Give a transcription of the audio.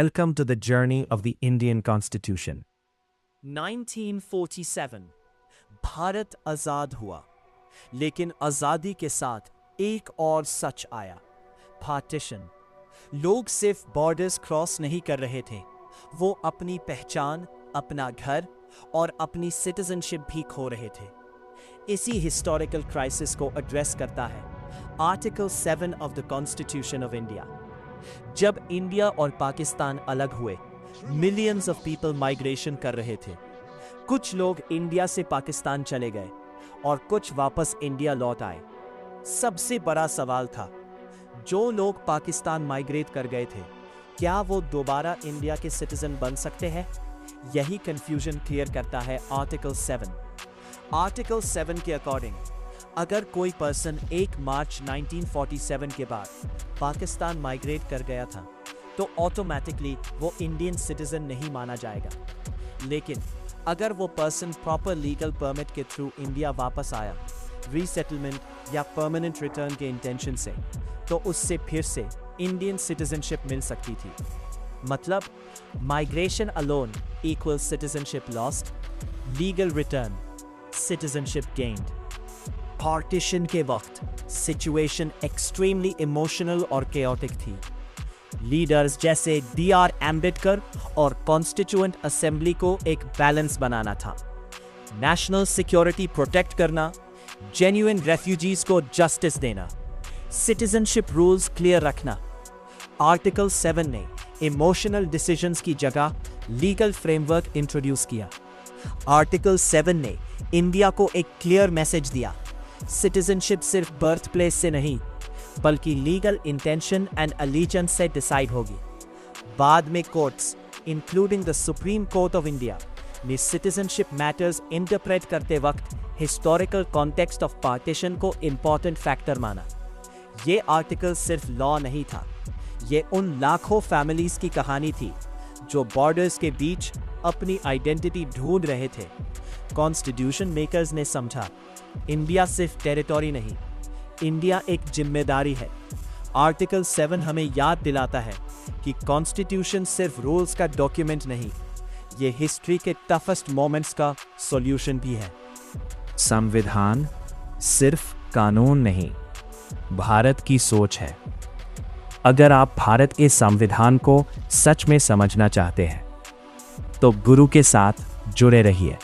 Welcome to the journey of the Indian Constitution. 1947 Bharat आजाद हुआ, लेकिन आजादी के साथ एक और सच आया, पार्टीशन। लोग सिर्फ बॉर्डर्स क्रॉस नहीं कर रहे थे, वो अपनी पहचान, अपना घर और अपनी सिटीजनशिप भी खो रहे थे। इसी हिस्टोरिकल क्राइसिस को एड्रेस करता है article 7 of the constitution of India. जब इंडिया और पाकिस्तान अलग हुए, मिलियंस ऑफ पीपल माइग्रेशन कर रहे थे। कुछ लोग इंडिया से पाकिस्तान चले गए और कुछ वापस इंडिया लौट आए। सबसे बड़ा सवाल था, जो लोग पाकिस्तान माइग्रेट कर गए थे, क्या वो दोबारा इंडिया के सिटीजन बन सकते हैं? यही कंफ्यूजन क्लियर करता है आर्टिकल 7। आर्टिकल 7 के अकॉर्डिंग, अगर कोई पर्सन 1 मार्च 1947 के बाद पाकिस्तान माइग्रेट कर गया था, तो ऑटोमेटिकली वो इंडियन सिटीजन नहीं माना जाएगा। लेकिन अगर वो पर्सन प्रॉपर लीगल परमिट के थ्रू इंडिया वापस आया, रीसेटलमेंट या परमानेंट रिटर्न के इंटेंशन से, तो उससे फिर से इंडियन सिटीजनशिप मिल सकती थी। मतलब migration alone equals citizenship lost, legal return citizenship gained. Partition के वक्त सिचुएशन एक्सट्रीमली इमोशनल और केओटिक थी। लीडर्स जैसे D.R. एम्बेडकर और कॉन्स्टिट्यूएंट असेंबली को एक बैलेंस बनाना था। नेशनल सिक्योरिटी प्रोटेक्ट करना, जेन्युइन रेफ्यूजीज को जस्टिस देना, सिटीजनशिप रूल्स क्लियर रखना। आर्टिकल 7 ने इमोशनल डिसीजंस की जगह लीगल फ्रेमवर्क इंट्रोड्यूस किया। आर्टिकल 7 ने इंडिया को एक क्लियर मैसेज दिया, सिटीजनशिप सिर्फ बर्थ प्लेस से नहीं, बल्कि लीगल इंटेंशन एंड अलीजेंस से डिसाइड होगी। बाद में courts, including the supreme court of India, ने सिटीजनशिप मैटर्स इंटरप्रेट करते वक्त हिस्टोरिकल कॉन्टेक्स्ट ऑफ पार्टीशन को इंपॉर्टेंट फैक्टर माना। ये आर्टिकल सिर्फ लॉ नहीं था, ये उन लाखों फैमिलीज की कहानी थी जो बॉर्डर्स के बीच अपनी आइडेंटिटी ढूंढ रहे थे। कॉन्स्टिट्यूशन मेकर्स ने समझा, इंडिया सिर्फ टेरिटोरी नहीं, इंडिया एक जिम्मेदारी है। आर्टिकल 7 हमें याद दिलाता है कि कॉन्स्टिट्यूशन सिर्फ रूल्स का डॉक्यूमेंट नहीं, ये हिस्ट्री के टफेस्ट मोमेंट्स का सॉल्यूशन भी है। संविधान सिर्फ कानून नहीं, भारत की सोच है। अगर आप भारत के संविधान को सच में समझना चाहते हैं, तो गुरु के साथ जुड़े रहिए।